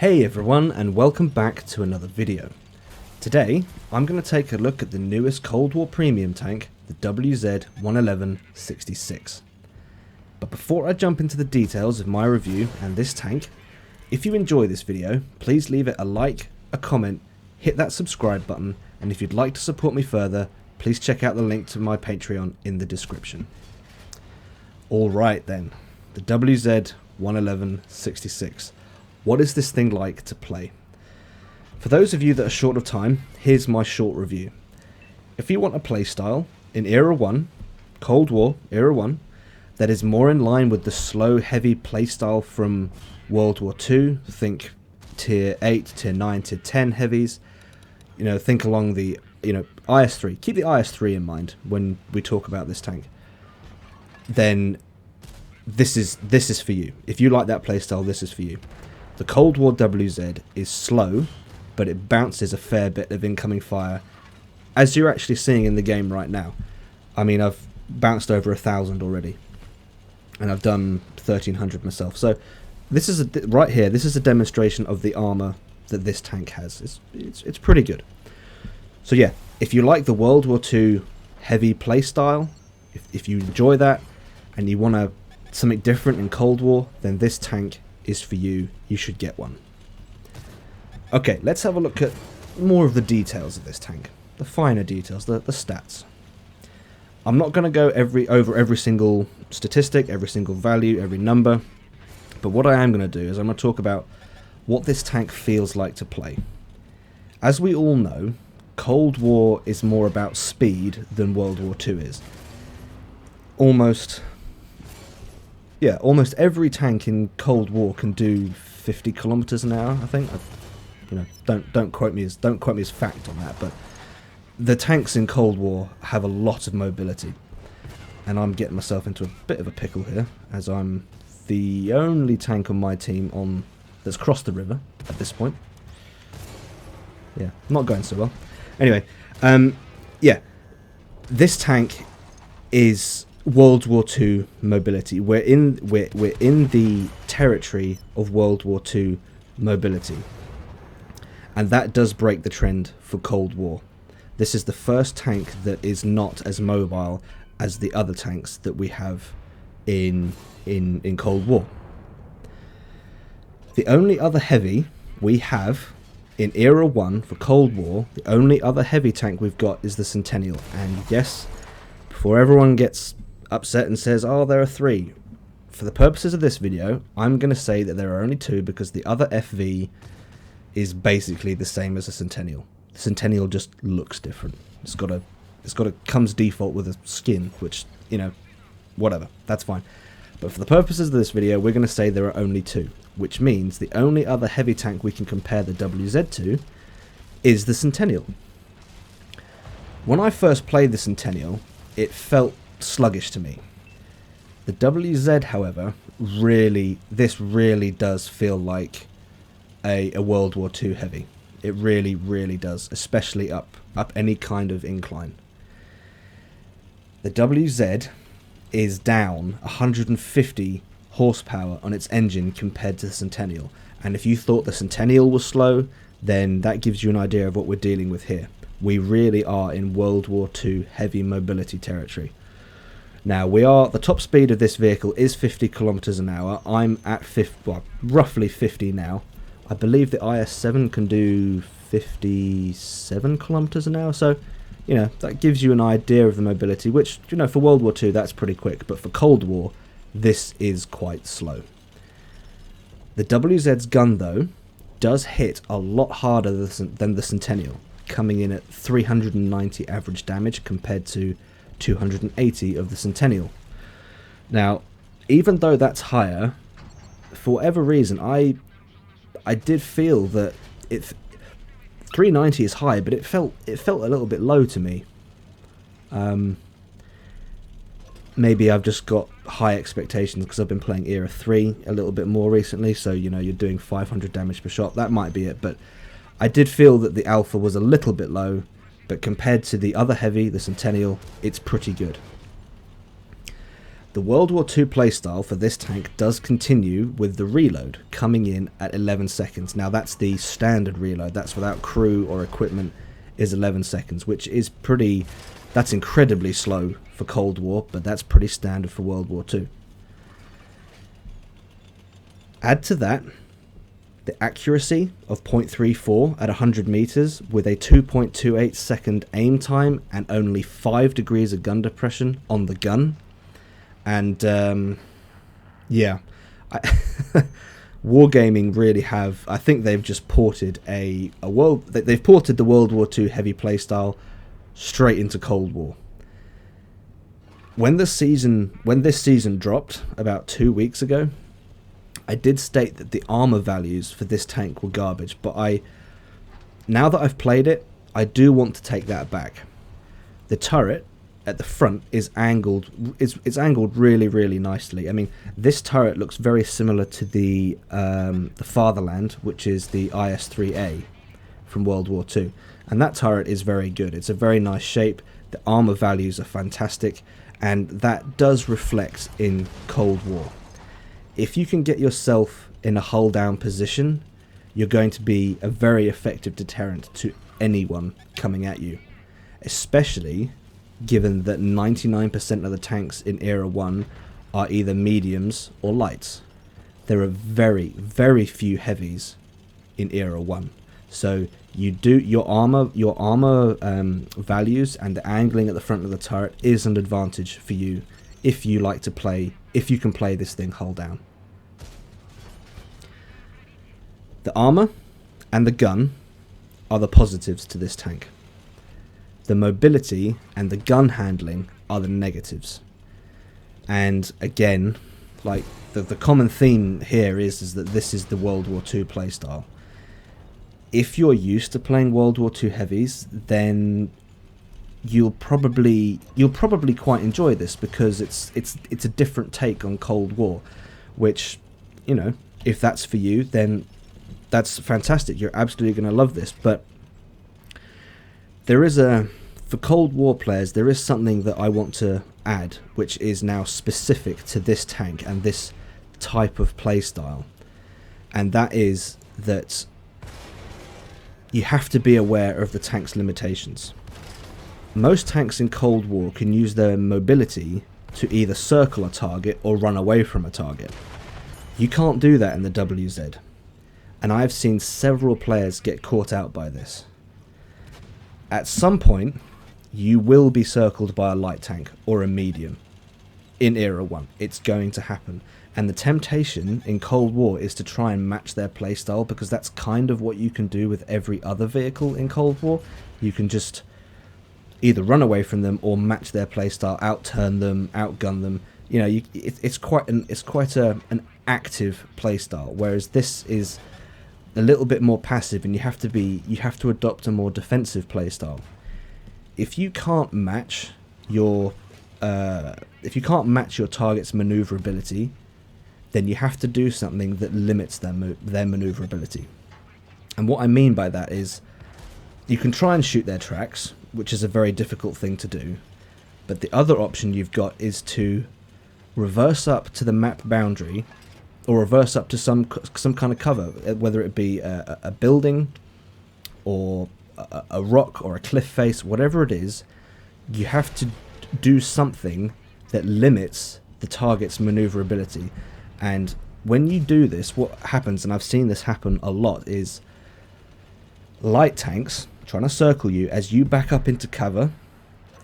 Hey everyone, and welcome back to another video. Today I'm going to take a look at the newest Cold War premium tank, the WZ-111-66. But before I jump into the details of my review and this tank, if you enjoy this video, please leave it a like, a comment, hit that subscribe button, and if you'd like to support me further, please check out the link to my Patreon in the description. Alright then, the WZ-111-66. What is this thing like to play? For those of you that are short of time, here's my short review. If you want a playstyle in Era 1, Cold War, Era 1, that is more in line with the slow, heavy playstyle from World War II, think Tier 8, Tier 9, Tier 10 heavies, think along the, IS-3. Keep the IS-3 in mind when we talk about this tank. Then this is for you. If you like that playstyle, this is for you. The Cold War WZ is slow, but it bounces a fair bit of incoming fire, as you're actually seeing in the game right now. I mean, I've bounced over 1,000 already, and I've done 1,300 myself. So this is right here. This is a demonstration of the armor that this tank has. It's pretty good. So yeah, if you like the World War II heavy playstyle, if you enjoy that, and you want something different in Cold War, then this tank is for you. You should get one. Okay, let's have a look at more of the details of this tank. The finer details, the stats. I'm not going to go over every single statistic, every single value, every number. But what I am going to do is I'm going to talk about what this tank feels like to play. As we all know, Cold War is more about speed than World War II is. Almost every tank in Cold War can do 50 kilometers an hour. I think. Don't quote me as fact on that, but the tanks in Cold War have a lot of mobility, and I'm getting myself into a bit of a pickle here, as I'm the only tank on my team that's crossed the river at this point. Yeah, not going so well. Anyway, yeah, this tank is World War II mobility. We're in the territory of World War II mobility, and that does break the trend for Cold War. This is the first tank that is not as mobile as the other tanks that we have in Cold War. The only other heavy we have in Era 1 for Cold War, the only other heavy tank we've got is the Centennial. And yes, before everyone gets upset and says, oh, there are 3. For the purposes of this video, I'm going to say that there are only 2 because the other FV is basically the same as a Centennial. The Centennial just looks different. Comes default with a skin, which, whatever, that's fine. But for the purposes of this video, we're going to say there are only 2, which means the only other heavy tank we can compare the WZ to is the Centennial. When I first played the Centennial, it felt sluggish to me. The WZ, however, this really does feel like a World War II heavy. It really, really does, especially up any kind of incline. The WZ is down 150 horsepower on its engine compared to the Centennial, and if you thought the Centennial was slow, then that gives you an idea of what we're dealing with here. We really are in World War II heavy mobility territory. Now, the top speed of this vehicle is 50 kilometers an hour. I'm at roughly 50 now. I believe the IS-7 can do 57 kilometers an hour, so that gives you an idea of the mobility, which for World War II that's pretty quick, but for Cold War this is quite slow. The WZ's gun, though, does hit a lot harder than the Centennial, coming in at 390 average damage compared to 280 of the Centennial. Now, even though that's higher, for whatever reason, I did feel that 390 is high, but it felt a little bit low to me. Maybe I've just got high expectations because I've been playing Era 3 a little bit more recently, so you're doing 500 damage per shot. That might be it, but I did feel that the alpha was a little bit low, but compared to the other heavy, the Centennial, it's pretty good. The World War II playstyle for this tank does continue with the reload coming in at 11 seconds. Now that's the standard reload, that's without crew or equipment, is 11 seconds, which is that's incredibly slow for Cold War, but that's pretty standard for World War II. Add to that the accuracy of 0.34 at 100 meters with a 2.28 second aim time and only 5 degrees of gun depression on the gun. And yeah, Wargaming really have, I think they've just ported they've ported the World War II heavy playstyle straight into Cold War. When this season dropped about 2 weeks ago, I did state that the armor values for this tank were garbage, but now that I've played it, I do want to take that back. The turret at the front is angled. It's angled really, really nicely. I mean, this turret looks very similar to the Fatherland, which is the IS-3A from World War II, and that turret is very good. It's a very nice shape. The armor values are fantastic, and that does reflect in Cold War. If you can get yourself in a hull down position, you're going to be a very effective deterrent to anyone coming at you, especially given that 99% of the tanks in Era 1 are either mediums or lights. There are very, very few heavies in Era 1. So your armor values and the angling at the front of the turret is an advantage for you if you can play this thing hull down. The armor and the gun are the positives to this tank. The mobility and the gun handling are the negatives. And again, like the common theme here is that this is the World War II playstyle. If you're used to playing World War II heavies, then you'll probably quite enjoy this, because it's a different take on Cold War, which, you know, if that's for you, then that's fantastic. You're absolutely going to love this. But for Cold War players, there is something that I want to add, which is now specific to this tank and this type of playstyle, and that is that you have to be aware of the tank's limitations. Most tanks in Cold War can use their mobility to either circle a target or run away from a target. You can't do that in the WZ, and I've seen several players get caught out by this. At some point, you will be circled by a light tank or a medium in Era 1. It's going to happen. And the temptation in Cold War is to try and match their playstyle, because that's kind of what you can do with every other vehicle in Cold War. You can just either run away from them or match their playstyle, outturn them, outgun them. You know, it's quite an active playstyle, whereas this is a little bit more passive, and you have to adopt a more defensive playstyle. If you can't match your target's maneuverability, then you have to do something that limits their maneuverability. And what I mean by that is, you can try and shoot their tracks, which is a very difficult thing to do, but the other option you've got is to reverse up to the map boundary, or reverse up to some kind of cover, whether it be a building or a rock or a cliff face, whatever it is. You have to do something that limits the target's maneuverability. And when you do this, what happens, and I've seen this happen a lot, is light tanks trying to circle you as you back up into cover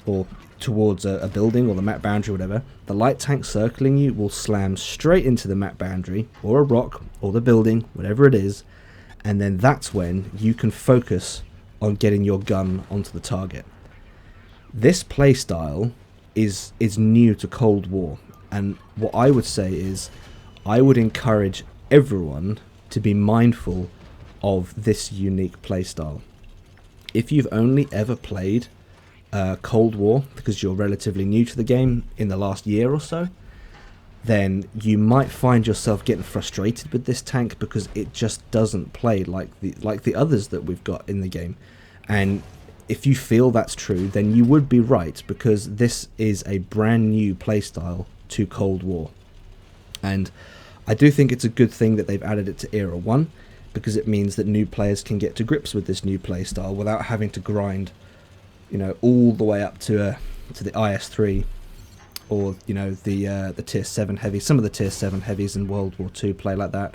or towards a building or the map boundary or whatever. The light tank circling you will slam straight into the map boundary or a rock or the building, whatever it is, and then that's when you can focus on getting your gun onto the target. This playstyle is new to Cold War, and what I would say is I would encourage everyone to be mindful of this unique playstyle. If you've only ever played Cold War because you're relatively new to the game in the last year or so, then you might find yourself getting frustrated with this tank because it just doesn't play like the others that we've got in the game. And if you feel that's true, then you would be right, because this is a brand new playstyle to Cold War. And I do think it's a good thing that they've added it to Era 1, because it means that new players can get to grips with this new playstyle without having to grind, you know, all the way up to the IS-3 or, you know, the Tier 7 heavies. Some of the Tier 7 heavies in World War II play like that.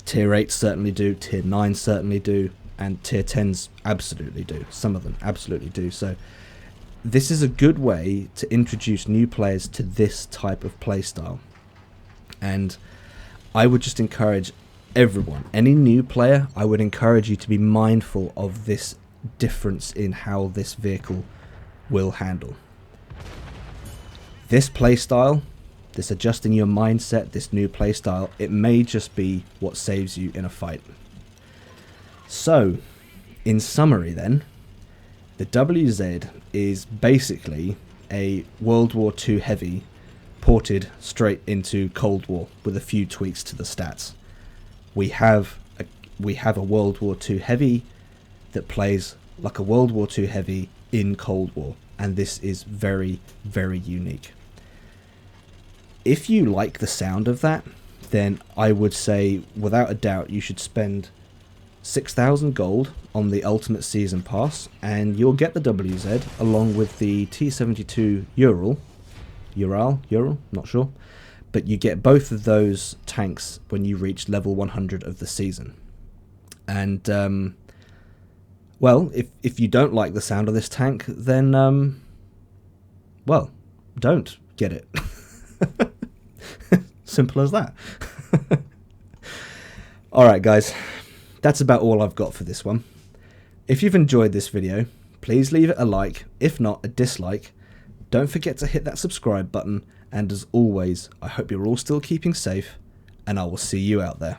Tier 8 certainly do, Tier 9 certainly do, and Tier 10s absolutely do. Some of them absolutely do. So this is a good way to introduce new players to this type of playstyle. And I would just encourage everyone, any new player, I would encourage you to be mindful of this difference in how this vehicle will handle. This playstyle, this adjusting your mindset, this new playstyle, it may just be what saves you in a fight. So, in summary then, the WZ is basically a World War II heavy ported straight into Cold War with a few tweaks to the stats. We have a World War II heavy that plays like a World War II heavy in Cold War, and this is very, very unique. If you like the sound of that, then I would say without a doubt you should spend 6,000 gold on the Ultimate Season Pass, and you'll get the WZ along with the T-72 Ural, not sure, but you get both of those tanks when you reach level 100 of the season. And well, if you don't like the sound of this tank, then well, don't get it. Simple as that. Alright guys, that's about all I've got for this one. If you've enjoyed this video, please leave it a like, if not a dislike. Don't forget to hit that subscribe button, and as always, I hope you're all still keeping safe, and I will see you out there.